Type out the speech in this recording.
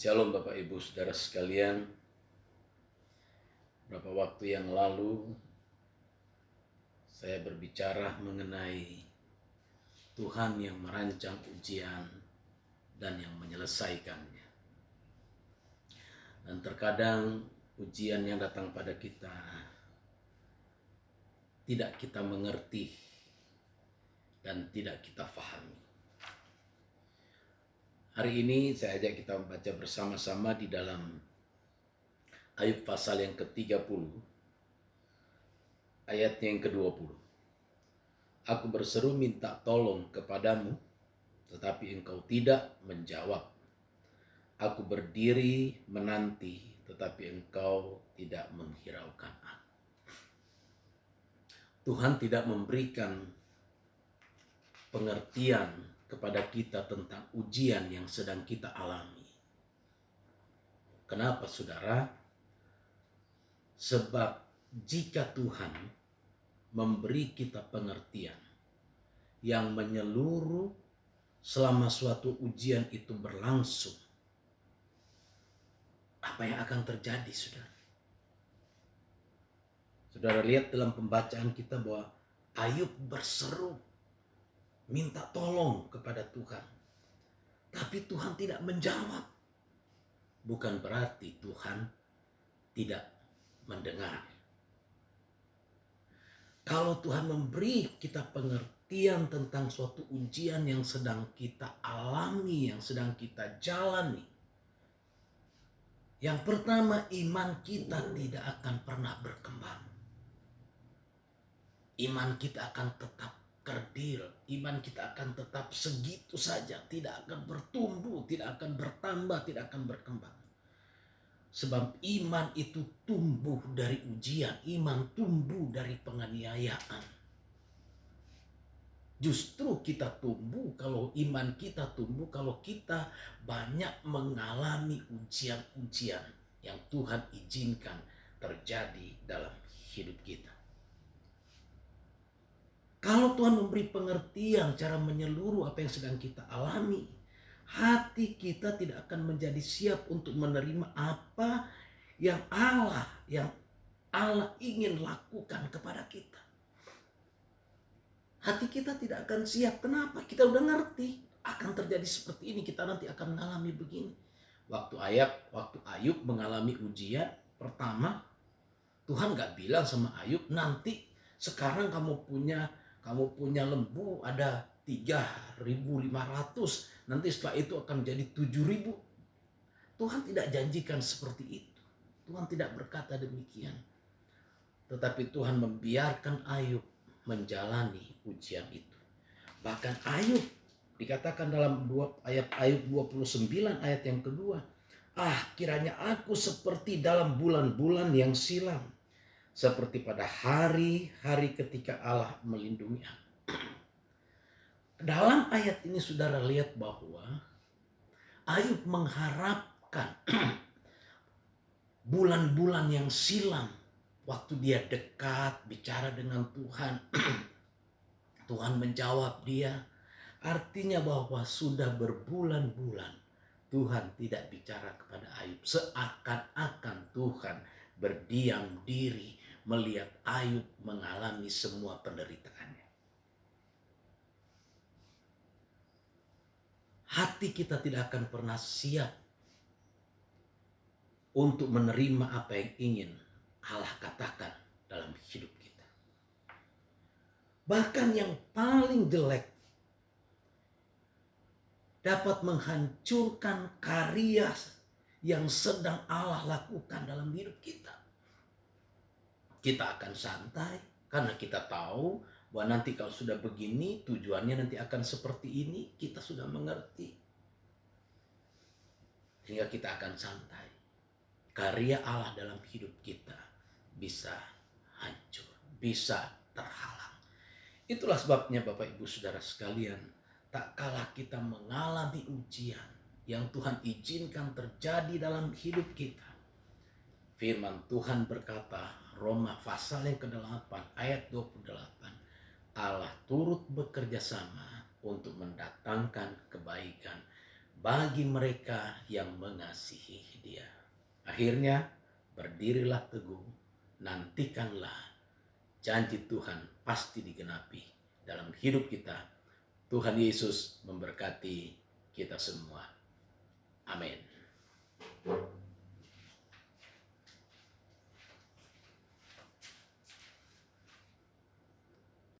Shalom Bapak Ibu Saudara sekalian. Beberapa waktu yang lalu saya berbicara mengenai Tuhan yang merancang ujian dan yang menyelesaikannya. Dan terkadang ujian yang datang pada kita tidak kita mengerti dan tidak kita pahami. Hari ini saya ajak kita membaca bersama-sama di dalam Ayub pasal yang ke-30, ayatnya yang ke-20. Aku berseru minta tolong kepadamu, tetapi engkau tidak menjawab. Aku berdiri menanti, tetapi engkau tidak menghiraukan aku. Tuhan tidak memberikan pengertian kepada kita tentang ujian yang sedang kita alami. Kenapa, saudara? Sebab jika Tuhan memberi kita pengertian yang menyeluruh selama suatu ujian itu berlangsung, apa yang akan terjadi, saudara? Saudara lihat dalam pembacaan kita bahwa Ayub berseru minta tolong kepada Tuhan, tapi Tuhan tidak menjawab. Bukan berarti Tuhan tidak mendengar. Kalau Tuhan memberi kita pengertian tentang suatu ujian yang sedang kita alami, yang sedang kita jalani, yang pertama, iman kita tidak akan pernah berkembang. Iman kita akan tetap kerdil, iman kita akan tetap segitu saja, tidak akan bertumbuh, tidak akan bertambah, tidak akan berkembang. Sebab iman itu tumbuh dari ujian, iman tumbuh dari penganiayaan. Justru kita tumbuh, kalau iman kita tumbuh, kalau kita banyak mengalami ujian-ujian yang Tuhan izinkan terjadi dalam hidup kita. Kalau Tuhan memberi pengertian cara menyeluruh apa yang sedang kita alami, hati kita tidak akan menjadi siap untuk menerima apa yang Allah ingin lakukan kepada kita. Hati kita tidak akan siap. Kenapa? Kita udah ngerti akan terjadi seperti ini, kita nanti akan mengalami begini. Waktu Ayub mengalami ujian pertama, Tuhan gak bilang sama Ayub, nanti sekarang kamu punya lembu ada 3.500, nanti setelah itu akan menjadi 7.000. Tuhan tidak janjikan seperti itu. Tuhan tidak berkata demikian. Tetapi Tuhan membiarkan Ayub menjalani ujian itu. Bahkan Ayub dikatakan dalam ayat Ayub 29 ayat yang kedua, kiranya aku seperti dalam bulan-bulan yang silam, seperti pada hari-hari ketika Allah melindungi aku. Dalam ayat ini saudara lihat bahwa Ayub mengharapkan bulan-bulan yang silam, waktu dia dekat bicara dengan Tuhan, Tuhan menjawab dia. Artinya bahwa sudah berbulan-bulan Tuhan tidak bicara kepada Ayub. Seakan-akan Tuhan berdiam diri melihat Ayub mengalami semua penderitaannya. Hati kita tidak akan pernah siap untuk menerima apa yang ingin Allah katakan dalam hidup kita. Bahkan yang paling jelek dapat menghancurkan karya yang sedang Allah lakukan dalam hidup kita. Kita akan santai karena kita tahu bahwa nanti kalau sudah begini tujuannya nanti akan seperti ini, kita sudah mengerti. Sehingga kita akan santai. Karya Allah dalam hidup kita bisa hancur, bisa terhalang. Itulah sebabnya Bapak Ibu Saudara sekalian, tak kalah kita mengalami ujian yang Tuhan izinkan terjadi dalam hidup kita. Firman Tuhan berkata, Roma pasal yang ke-8 ayat 28, Allah turut bekerja sama untuk mendatangkan kebaikan bagi mereka yang mengasihi Dia. Akhirnya, berdirilah teguh, nantikanlah janji Tuhan pasti digenapi dalam hidup kita. Tuhan Yesus memberkati kita semua. Amin.